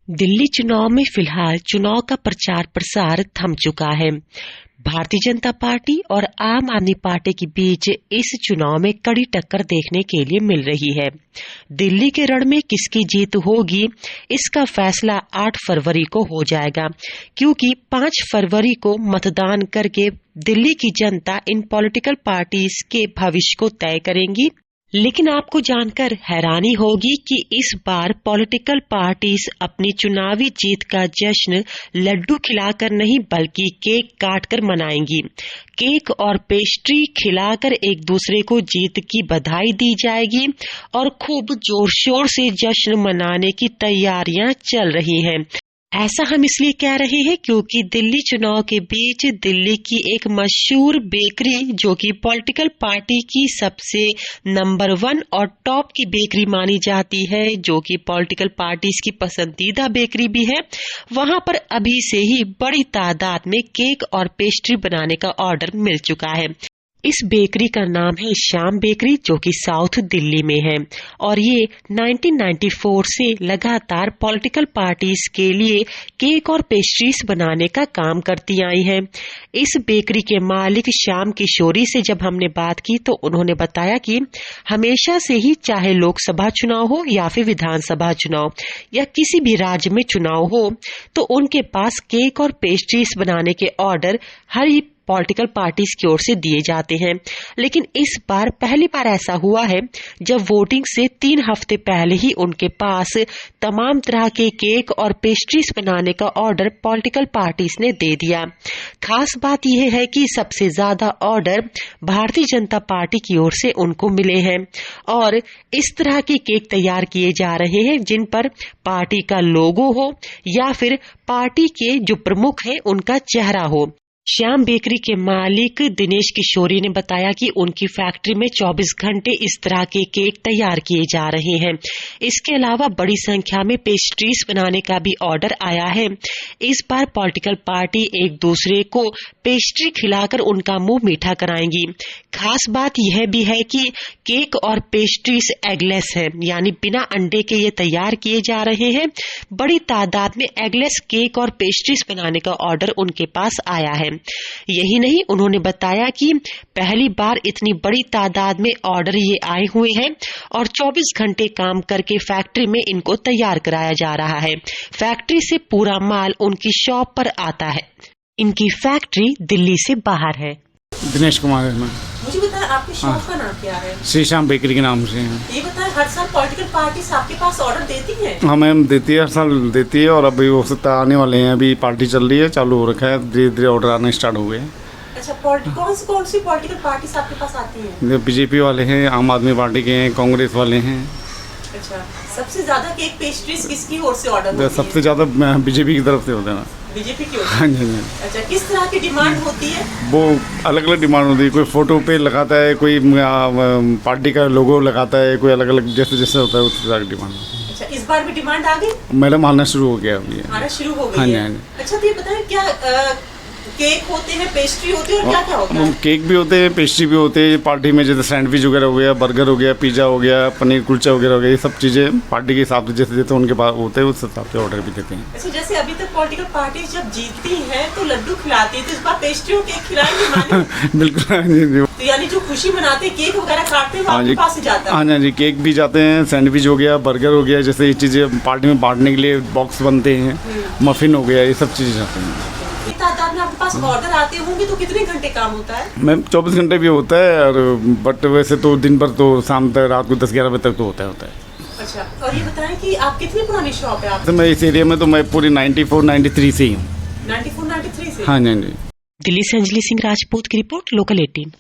दिल्ली चुनाव में फिलहाल चुनाव का प्रचार प्रसार थम चुका है। भारतीय जनता पार्टी और आम आदमी पार्टी के बीच इस चुनाव में कड़ी टक्कर देखने के लिए मिल रही है। दिल्ली के रण में किसकी जीत होगी, इसका फैसला 8 फरवरी को हो जाएगा, क्योंकि 5 फरवरी को मतदान करके दिल्ली की जनता इन पॉलिटिकल पार्टीज के भविष्य को तय करेंगी। लेकिन आपको जानकर हैरानी होगी कि इस बार पॉलिटिकल पार्टीज अपनी चुनावी जीत का जश्न लड्डू खिलाकर नहीं बल्कि केक काटकर मनाएंगी। केक और पेस्ट्री खिलाकर एक दूसरे को जीत की बधाई दी जाएगी और खूब जोर शोर से जश्न मनाने की तैयारियां चल रही हैं। ऐसा हम इसलिए कह रहे हैं क्योंकि दिल्ली चुनाव के बीच दिल्ली की एक मशहूर बेकरी, जो कि पॉलिटिकल पार्टी की सबसे नंबर 1 और टॉप की बेकरी मानी जाती है, जो कि पॉलिटिकल पार्टीज की पसंदीदा बेकरी भी है, वहां पर अभी से ही बड़ी तादाद में केक और पेस्ट्री बनाने का ऑर्डर मिल चुका है। इस बेकरी का नाम है श्याम बेकरी, जो कि साउथ दिल्ली में है और ये 1994 से लगातार पॉलिटिकल पार्टीज के लिए केक और पेस्ट्रीज बनाने का काम करती आई हैं। इस बेकरी के मालिक श्याम किशोरी से जब हमने बात की तो उन्होंने बताया कि हमेशा से ही, चाहे लोकसभा चुनाव हो या फिर विधानसभा चुनाव या किसी भी राज्य में चुनाव हो, तो उनके पास केक और पेस्ट्रीज बनाने के ऑर्डर हर पॉलिटिकल पार्टीज की ओर से दिए जाते हैं। लेकिन इस बार पहली बार ऐसा हुआ है जब वोटिंग से 3 हफ्ते पहले ही उनके पास तमाम तरह के केक और पेस्ट्रीज बनाने का ऑर्डर पॉलिटिकल पार्टीज ने दे दिया। खास बात यह है कि सबसे ज्यादा ऑर्डर भारतीय जनता पार्टी की ओर से उनको मिले हैं और इस तरह के केक तैयार किए जा रहे हैं जिन पर पार्टी का लोगो हो या फिर पार्टी के जो प्रमुख हैं उनका चेहरा हो। श्याम बेकरी के मालिक दिनेश किशोरी ने बताया कि उनकी फैक्ट्री में 24 घंटे इस तरह के केक तैयार किए जा रहे हैं। इसके अलावा बड़ी संख्या में पेस्ट्रीज बनाने का भी ऑर्डर आया है। इस बार पॉलिटिकल पार्टी एक दूसरे को पेस्ट्री खिलाकर उनका मुंह मीठा कराएंगी। खास बात यह भी है कि केक और पेस्ट्रीज एगलेस है, यानी बिना अंडे के ये तैयार किए जा रहे हैं। बड़ी तादाद में एगलेस केक और पेस्ट्रीज बनाने का ऑर्डर उनके पास आया है। यही नहीं, उन्होंने बताया कि पहली बार इतनी बड़ी तादाद में ऑर्डर ये आए हुए हैं और 24 घंटे काम करके फैक्ट्री में इनको तैयार कराया जा रहा है। फैक्ट्री से पूरा माल उनकी शॉप पर आता है। इनकी फैक्ट्री दिल्ली से बाहर है। दिनेश कुमार है। मुझे बताएं आपकी शॉप का नाम क्या है? श्री श्याम बेकरी के नाम से है। ये बताएं, हर साल पॉलिटिकल पार्टीज आपके पास ऑर्डर देती हैं? हाँ मैम, देती है, हर साल देती है और अभी वो सकता आने वाले हैं। अभी पार्टी चल रही है, चालू हो रखा है, धीरे धीरे ऑर्डर आने स्टार्ट हो गए। अच्छा, कौन सी पॉलिटिकल पार्टीज आपके पास आती हैं? बीजेपी वाले हैं, आम आदमी पार्टी के हैं, कांग्रेस वाले हैं। अच्छा, सबसे ज्यादा केक पेस्ट्रीज किसकी ओर से ऑर्डर होती है? सबसे ज्यादा बीजेपी की तरफ से होता है ना। बीजेपी की ओर से? हाँ जी। अच्छा, किस तरह की डिमांड होती है? वो अलग अलग डिमांड होती है। कोई फोटो पे लगाता है, कोई पार्टी का लोगो लगाता है, कोई अलग अलग जैसे जैसे होता है उस तरह की डिमांड। अच्छा, इस बार भी डिमांड आ गई? मैडम आना शुरू हो गया अभी। आना शुरू हो गई? हाँ जी, है। हाँ जी। अच्छा, तो ये बताएं, क्या केक होते हैं, पेस्ट्री होती है और क्या क्या होता है? केक भी होते हैं, पेस्ट्री भी होते हैं। पार्टी में जैसे सैंडविच वगैरह हो गया, बर्गर हो गया, पिज्ज़ा हो गया, पनीर कुलचा वगैरह हो गया, ये सब चीज़ें पार्टी के हिसाब से जैसे जैसे उनके पास होते हैं उस हिसाब से ऑर्डर भी देते हैं। अच्छा, जैसे अभी तक पॉलिटिकल पार्टी जब जीतती हैं तो लड्डू खिलाती है, तो इस बार पेस्ट्री और केक खिलाएंगे? बिल्कुल। तो यानी जो खुशी मनाते हैं, केक वगैरह काटते हैं, वो आपके पास ही जाता है? हाँ जी, केक भी जाते हैं, सैंडविच हो गया, बर्गर हो गया, जैसे ये चीज़ें पार्टी में बांटने के लिए बॉक्स बनते हैं, मफिन हो गया, ये सब चीज़ें जाते हैं। तादाद में आपके पास ऑर्डर आते होंगे तो कितने घंटे काम होता है? मैम 24 घंटे भी होता है और बट वैसे तो दिन भर तो शाम तक, रात को 10-11 बजे तक तो होता है। अच्छा, और ये बताएं कि आप कितनी पुरानी शॉप है आप? तो मैं इस एरिया में तो मैं पूरी 94-93 से ही हूँ। 94-93 से? हाँ जी। दिल्ली से अंजलि सिंह राजपूत की रिपोर्ट, लोकल 18।